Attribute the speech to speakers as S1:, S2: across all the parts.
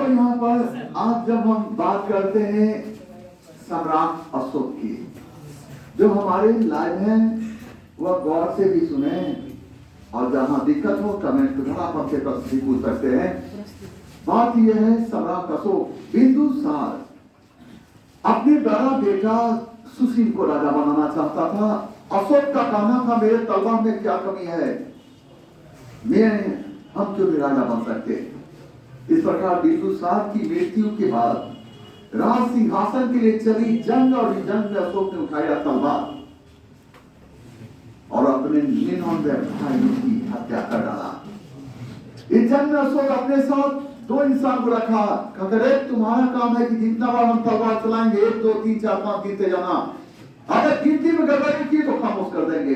S1: यहाँ पर आज जब हम बात करते हैं सम्राट अशोक की, जो हमारे लाइव हैं वह गौर से भी सुने, और जहां दिक्कत हो कमेंट द्वारा आप हमसे प्रश्न भी पूछ सकते हैं। बात यह है, सम्राट अशोक बिंदुसार अपने बड़ा बेटा सुशील को राजा बनाना चाहता था। अशोक का कहना था मेरे तलवार में क्या कमी है, हम क्यों नहीं राजा बन सकते। इस प्रकार बिंदुसार की मृत्यु के बाद राज सिंहासन के लिए चली जंग, और जंग में अशोक ने उठाया तलवार और अपने 99 भाइयों की हत्या कर डाला। इस जंग में अशोक अपने साथ 2 इंसान को रखा, कहते तुम्हारा काम है कि जितना बार हम तलवार चलाएंगे 1 2 3 4 5 गिनते जाना, अगर गिनती में गड़बड़ी की तो खामोश कर देंगे।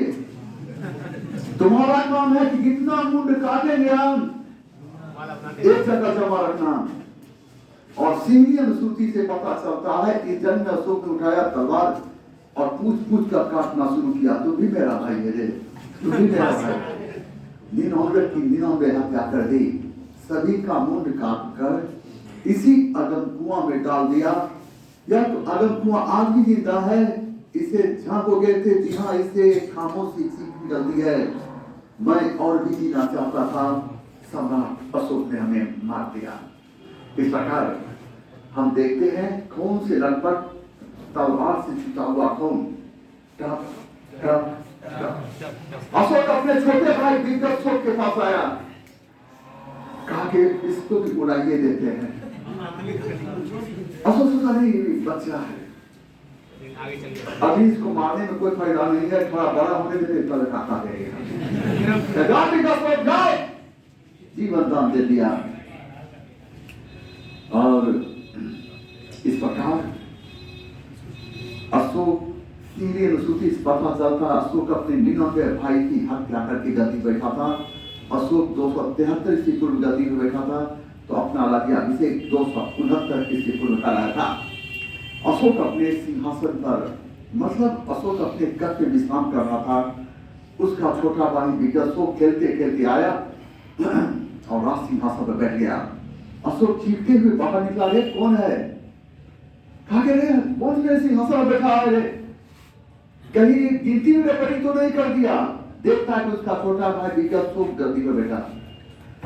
S1: तुम्हारा काम है कि जितना मुंड काटेंगे हम एक जगह जमा रखना। और सीरियन सूची से पता चलता है कि जंग में अशोक ने उठाया तलवार और पूछ पूछ कर काटना शुरू किया। तू भी मेरा भाई है रे, तू भी मेरा भाई। 99 की 99 हत्या कर दी, सभी का मुंड काट कर इसी अगम कुआं में डाल दिया। यह तो अगम कुआं आज भी जिंदा है, इसे झांकोगे थे जी हाँ, इसे खामोशी सीख निकलती है। मैं और भी जीना चाहता था, सम्राट अशोक ने हमें मार दिया। इस प्रकार हम देखते हैं खून से लटपट तलवार से छुटा हुआ खून। टप टप टप। अशोक अपने छोटे भाई बिंदुसार के पास आया, कहा कि इसको भी उड़ाइए देते हैं। अशोक सोचा नहीं बच्चा है, अभी इसको मारने में कोई फायदा नहीं है, थोड़ा बड़ा होने देते तब खाता देगा। जीवन दान दे दिया। और इस प्रकार अशोक सीरियन सूची से पता चलता, अशोक अपने 99 भाई की हत्या करके गद्दी बैठा था। अशोक 273 ईस्वी पूर्व गद्दी में बैठा था, तो अपना राज्याभिषेक 269 ईस्वी पूर्व कराया था। अशोक अपने सिंहासन पर, मतलब अशोक अपने कक्ष में विश्राम कर रहा था। उसका छोटा भाई बिंदुसार खेलते खेलते आया और राज सिंहासन पर बैठ गया। अशोक चीखते हुए बाहर निकला, रे कौन है? कहा रे कौन मेरे सिंहासन पर बैठा है रे? कहीं गिनती में गड़बड़ी तो नहीं कर दिया? देखता है कि उसका छोटा भाई बिंदुसार गद्दी पर बैठा।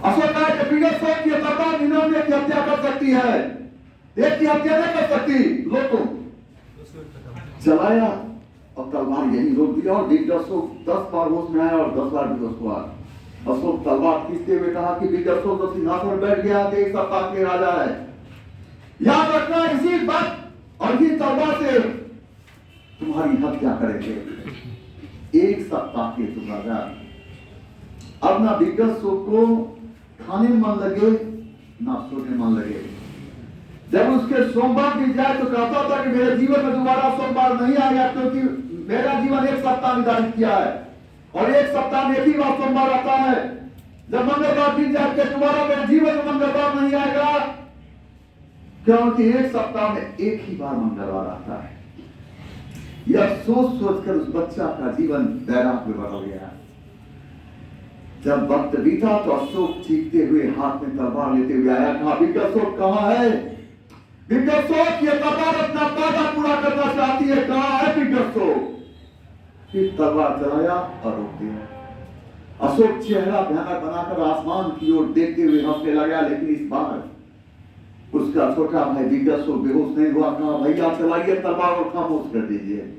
S1: अशोक कहा कि बिंदुसार की तलवार 99 की हत्या कर सकती है, एक की हत्या नहीं कर सकती। लो तुम। चलाया और तलवार यही रोक दिया, और बिंदुसार 10 बार होश में आया और 10 बार बेहोश हुआ। अशोक तलवार खींचते हुए कहा कि बिंदुसार तो सिंहासन पर बैठ गया, 1 सप्ताह के राजा है। याद रखना इसी बात, और ये तलवार से तुम्हारी हत्या करेंगे। 1 सप्ताह के तुम राजा। अब ना बिंदुसार को खाने में मन लगे ना सोने मन लगे। जब उसके सोमवार बीत जाए तो कहता था कि मेरे जीवन में दोबारा सोमवार नहीं आएगा, क्योंकि मेरा जीवन 1 सप्ताह निर्धारित किया है, और 1 सप्ताह में एक ही बार सोमवार आता है। जब मंगलवार बीत जाए तो दोबारा मेरे जीवन में मंगलवार नहीं आएगा, क्योंकि 1 सप्ताह में एक ही बार मंगलवार आता है। यह सोच सोचकर उस बच्चा का जीवन बैराग में बदल गया। जब वक्त बीता तो अशोक चीखते हुए हाथ में तलवार लेते हुए आया, कहा बिंदुसार कहाँ है? बिंदुसार ये तलवार अपना वादा पूरा करना चाहती है, कहाँ है बिंदुसार? फिर तलवार चलाया और रोक दिया। अशोक चेहरा भयानक बनाकर आसमान की ओर देखते हुए हंसने लगा, लेकिन इस बार उसका छोटा भाई बिंदुसार बेहोश नहीं हुआ। कहा भैया चलाइए तलवार और खामोश कर दीजिए।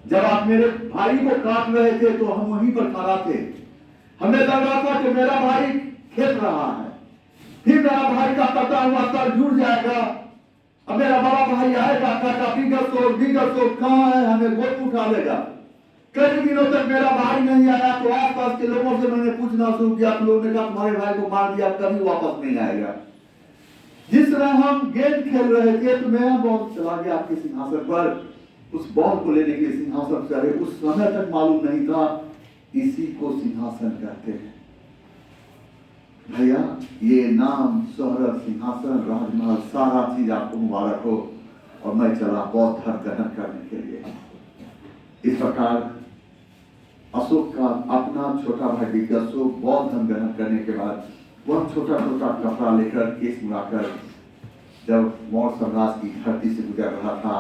S1: जब आप मेरे भाई को काट रहे थे तो हम वहीं पर खड़ा थे, हमें लग रहा था कि मेरा भाई खेल रहा है, फिर मेरा भाई का कटा हुआ सर जुड़ जाएगा, अब मेरा बड़ा भाई आएगा, काका बिंदुसार कहाँ है, हमें गोद उठा लेगा। कई दिनों तक मेरा भाई नहीं आया, तो आसपास के लोगों से मैंने पूछना शुरू किया, तो लोगों ने कहा तुम्हारे भाई को मार दिया, कभी वापस नहीं आएगा। जिस तरह हम गेंद खेल रहे थे तो मेरा बॉल चला गया आपके सिंहासन पर, उस बॉल को लेने के लिए सिंहासन चढ़े। उस समय तक मालूम नहीं था इसी को सिंहासन कहते हैं। भैया ये नाम, शोहरत, सिंहासन, राजमहल, सारा चीज आपको मुबारक हो, और मैं चला बौद्ध धर्म ग्रहण करने के लिए। इस प्रकार अशोक का अपना छोटा भाई बिंदुसार बौद्ध धर्म ग्रहण करने के बाद वह छोटा छोटा कपड़ा लेकर केस मुड़ाकर जब मौर्य साम्राज्य की धरती से गुजर रहा था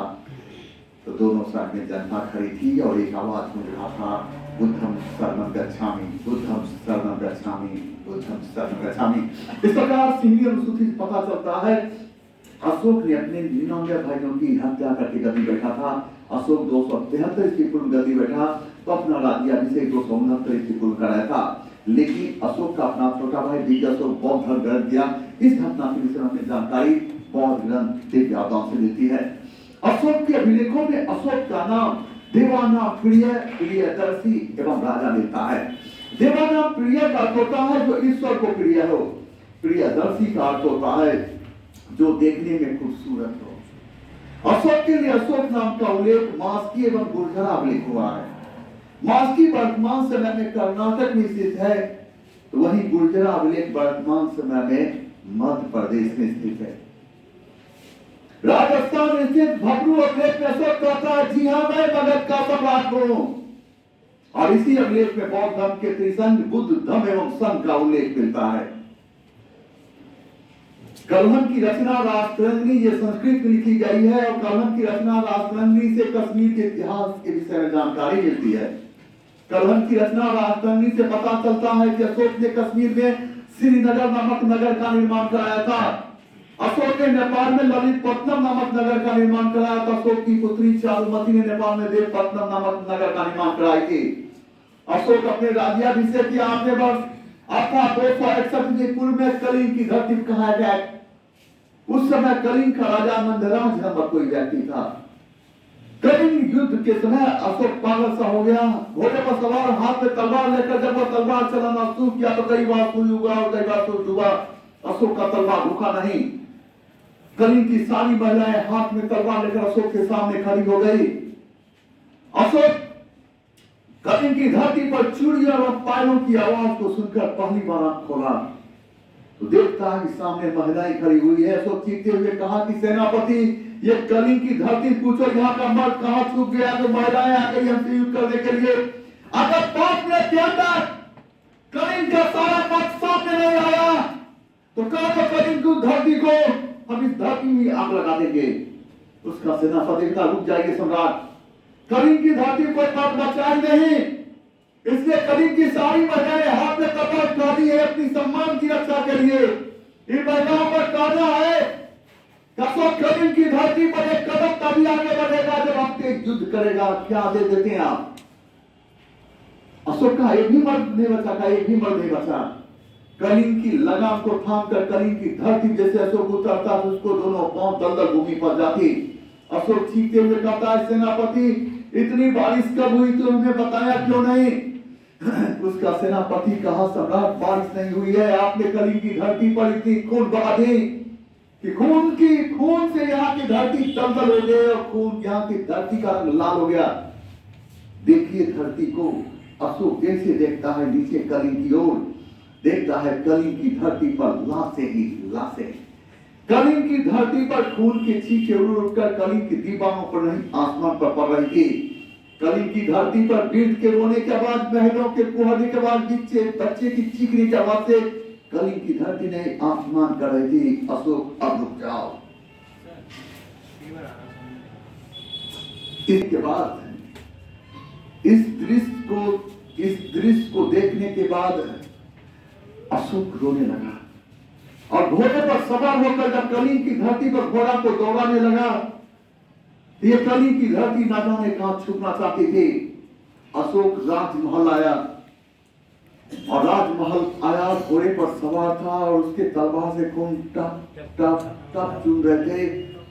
S1: तो दोनों साइड में जनता खड़ी थी और एक आवाज गूंज रहा था, बुद्धम शरणं गच्छामि, बुद्धम शरणं गच्छामि, बुद्धम शरणं गच्छामि। इस प्रकार सिंहली अनुसूची से पता चलता है अशोक ने अपने 99 भाइयों की हत्या करके गद्दी बैठा था। अशोक 273 ईस्वी पूर्व गद्दी बैठा तो अपना राज्याभिषेक 269 ईस्वी पूर्व कराया था, लेकिन अशोक का अपना छोटा भाई दिव्य अशोक बौद्ध धर्म ग्रहण किया। इस घटना के विषय में हमें जानकारी बौद्ध ग्रंथ दिव्य आदान से मिलती है। अशोक के अभिलेखों में अशोक का नाम देवानाम प्रिय, प्रियदर्शी एवं राजा मिलता है। देवानाम प्रिय का अर्थ होता है जो ईश्वर को प्रिय हो, प्रियदर्शी का अर्थ होता है जो देखने में खूबसूरत हो। अशोक के लिए अशोक नाम का उल्लेख मास्की एवं गुर्जरा अभिलेख हुआ है। मास्की वर्तमान समय में कर्नाटक में स्थित है, तो वहीं गुर्जरा अभिलेख वर्तमान समय में मध्य प्रदेश में स्थित है। राजस्थान स्थित भबरू अभिलेख में अशोक कहता है, जी हाँ मैं मगध का सम्राट हूं। और इसी अभिलेख में बौद्ध धर्म के त्रिसंग, बुद्ध धर्म एवं संघ का उल्लेख मिलता है। कलहन की रचना राष्ट्रंगिनी ये संस्कृत में लिखी गई है और कलहन की रचना राष्ट्रंगिनी से कश्मीर के इतिहास के विषय में जानकारी मिलती है। कलहन की रचना राष्ट्रंगिनी से पता चलता है कि अशोक ने कश्मीर में श्रीनगर नामक नगर का निर्माण कराया था। अशोक ने नेपाल में ललितपट्टनम नामक नगर का निर्माण कराया था। अशोक की पुत्री चारुमती ने नेपाल में देवपट्टनम नामक नगर का निर्माण कराई थी। अशोक अपने राज्याभिषेक के 8वें वर्ष अर्थात 261 ईस्वी पूर्व में कलिंग की धरती पर कहा गया। उस समय कलिंग का राजा नंदराज नामक कोई व्यक्ति था। कलिंग युद्ध के समय अशोक पागल सा हो गया, घोड़े पर सवार हाथ में तलवार लेकर जब वह तलवार चलाना शुरू किया तो कई बार सूर्य उगा और कई बार सूर्य डूबा। अशोक का तलवार रुका नहीं। कलिंग की सारी महिलाएं हाथ में तलवार लेकर अशोक के सामने खड़ी हो गई। अशोक कलिंग की धरती पर चूड़ियों और पायों की आवाज को सुनकर पहली बार आंख खोला तो देखता है कि सामने महिलाएं खड़ी हुई है। अशोक चीखते हुए कहा कि सेनापति, ये कलिंग की धरती पूछो यहाँ का मर्द कहाँ छुप गया तो महिलाएं आ गई हमसे युद्ध करने के लिए। अगर 5 मिनट के अंदर कलिंग का सारा पक्ष सामने नहीं आया तो कहा तो कलिंग की धरती को हम इस धरती में आग लगा देंगे। उसका सेनापति कहता रुक जाइए सम्राट, कलिंग की धरती को तब बचाई नहीं, इसलिए कलिंग की सारी महिलाएं हाथ में तलवार उठाती है अपनी सम्मान की रक्षा के लिए। इन महिलाओं पर कहना है अशोक कलिंग की धरती पर एक कदम तभी आगे बढ़ेगा जब आपसे युद्ध करेगा। क्या आदेश देते हैं आप? अशोक का एक भी मर्द नहीं बचा, का एक भी मर्द नहीं बचा। कलिंग की लगाम को थाम कर कलिंग की धरती जैसे अशोक उतरता तो उसको दोनों पांव दलदल भूमि पर जाती। अशोक चीखते हुए कहता है सेनापति, इतनी बारिश कब हुई तो हमें बताया क्यों नहीं? उसका सेनापति कहा सम्राट बारिश नहीं हुई है, आपने कलिंग की धरती पर इतनी खून बहा दी कि खून से यहाँ की धरती दलदल हो गई और खून यहाँ की धरती का रंग लाल हो गया। देखिए धरती को। अशोक जैसे देखता है नीचे कलिंग की ओर, देखता है कलिंग की धरती पर लाशें ही लाशें। कलिंग की धरती पर खून के छींटे उड़कर कलिंग की दीवारों पर नहीं आसमान पर पड़ रही थी। कलिंग की धरती पर वृद्ध के रोने के आवाज, महिलाओं के कुहरने के आवाज, बच्चे की चीखने की आवाज से कलिंग की धरती ने आसमान कर रही थी। अशोक अब रुक जाओ। इसके बाद इस दृश्य को देखने के बाद अशोक रोने लगा और घोड़े पर सवार होकर जब कलिंग की धरती पर घोड़ा को दौड़ाने लगा, ये कलिंग की धरती ना जाने कहां छुपना चाहती थी। अशोक राजमहल आया और राजमहल आया, घोड़े पर सवार था और उसके तलवार से खून टप टप टप चूम रहे थे।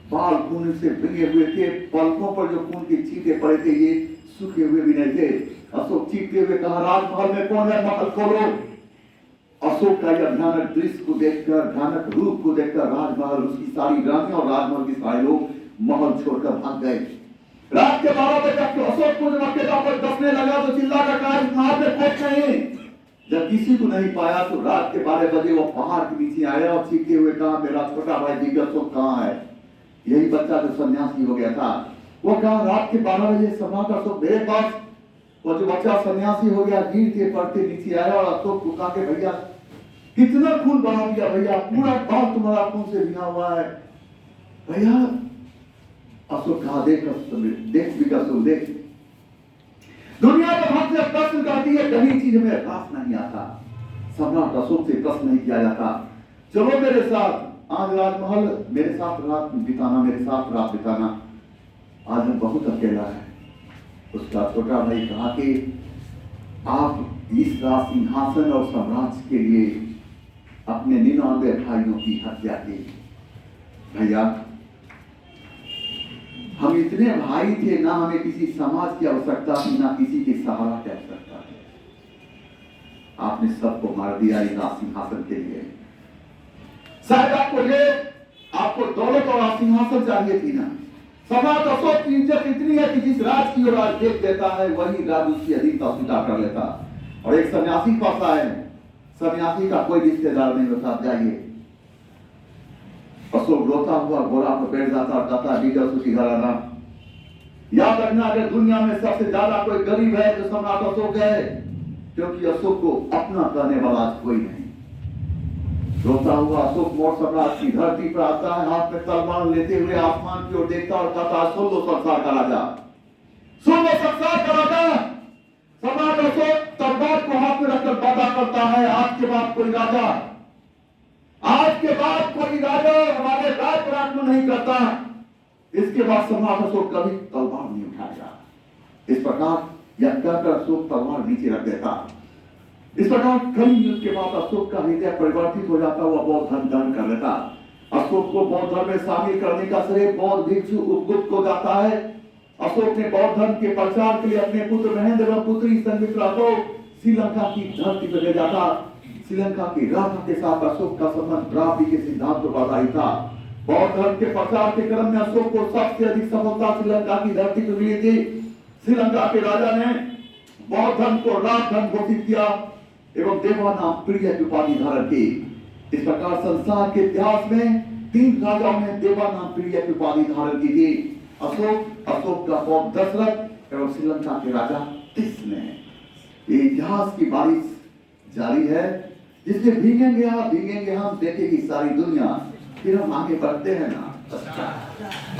S1: बाल खून से भीगे हुए थे, पलकों पर जो खून के छींटे पड़े थे ये सूखे हुए भी नहीं थे। अशोक चीखते हुए कहा राजमहल में कौन है, महल खोलो। अशोक का यह भयानक दृश्य को देखकर, भयानक रूप को देखकर राजमहल, उसकी सारी रानियां और राजमहल के सारे लोग महल छोड़कर भाग गए। रात के 12 बजे अशोक को जब अकेला पर दसने लगा तो चिल्ला कर कहा इस महल में कुछ नहीं। जब किसी को नहीं पाया तो रात के 12 बजे वो पहाड़ के नीचे आया और चीखते हुए कहा मेरा छोटा भाई दिव्य अशोक कहाँ है? यही बच्चा जो सन्यासी हो गया था। वो कहा रात के 12 बजे सम्राट अशोक मेरे पास। वो जो बच्चा सन्यासी हो गया गिरते पड़ते नीचे आया और अशोक को कहा कि भैया कितना खून बहा दिया भैया, पूरा गांव तुम्हारा खून से भिगा हुआ है भैया। अशोक कहा, देख देख विकासुक देख, दुनिया में हमसे प्रश्न करती है, कहीं चीज में पास नहीं आता, सम्राट अशोक से प्रश्न नहीं किया जाता। चलो मेरे साथ आज राजमहल, मेरे साथ रात बिताना, मेरे साथ रात बिताना। आज हम बहुत अकेला है। उसका छोटा भाई कहा कि आप इस सिंहासन और साम्राज्य के लिए अपने 99 भाइयों की हत्या की। भैया हम इतने भाई थे, ना हमें किसी समाज की आवश्यकता थी, ना किसी के सहारा की आवश्यकता थी। आपने सबको मार दिया इस सिंहासन के लिए। शायद आपको दौलत और सिंहासन चाहिए थी ना। सम्राट अशोक की इज्जत इतनी है कि जिस राज की ओर आज देख देता है, वही राज उसकी अधीनता स्वीकार कर लेता। और एक सन्यासी पास आए, सन्यासी का कोई रिश्तेदार नहीं होता। जाइए, अशोक रोता हुआ घोड़ा पर बैठ जाता और कहता, विजय सुखी घराना, याद रखना अगर दुनिया में सबसे ज्यादा कोई गरीब है तो सम्राट अशोक है, क्योंकि अशोक को अपना कहने वाला कोई नहीं। रोता हुआ अशोक मोर सम्राट की धरती पर आता है, हाथ में तलवार लेते हुए आसमान की ओर देखता और कहता, सुन लो संसार का राजा, सुन लो संसार का राजा। सम्राट अशोक तलवार को हाथ में रखकर वादा करता है, आज के बाद कोई राजा, आज के बाद कोई राजा हमारे राज पर आक्रमण नहीं करता। इसके बाद सम्राट अशोक कभी तलवार नहीं उठाएगा। इस प्रकार यह कहकर अशोक तलवार नीचे रख देता। इस प्रकार कई युद्ध के बाद अशोक का हृदय परिवर्तित हो जाता, हुआ बौद्ध धर्म धारण कर लेता। अशोक को बौद्ध धर्म में शामिल करने का श्रेय बौद्ध भिक्षु उपगुप्त को जाता है। अशोक ने बौद्ध धर्म के प्रचार के लिए अपने पुत्र महेंद्र एवं पुत्री संघमित्रा को श्रीलंका की धरती पर ले जाता। श्रीलंका के राजा के साथ अशोक का संबंध ब्राह्मणी के सिद्धांत पर आधारित था। बौद्ध धर्म के प्रचार के क्रम में अशोक को सबसे अधिक सफलता श्रीलंका की धरती पर मिली थी। श्रीलंका के राजा ने बौद्ध धर्म को राज धर्म घोषित किया एवं देवा नाम प्रिय की उपाधि धारण की। इस प्रकार संसार के इतिहास में 3 राजाओं ने देवा नाम प्रिय की उपाधि धारण की थी, अशोक, अशोक का पौत्र दशरथ एवं श्रीलंका के राजा तिस ने। ये इतिहास की बारिश जारी है, जिसमें भीगेंगे हम, देखेगी सारी दुनिया। फिर हम आगे बढ़ते हैं ना।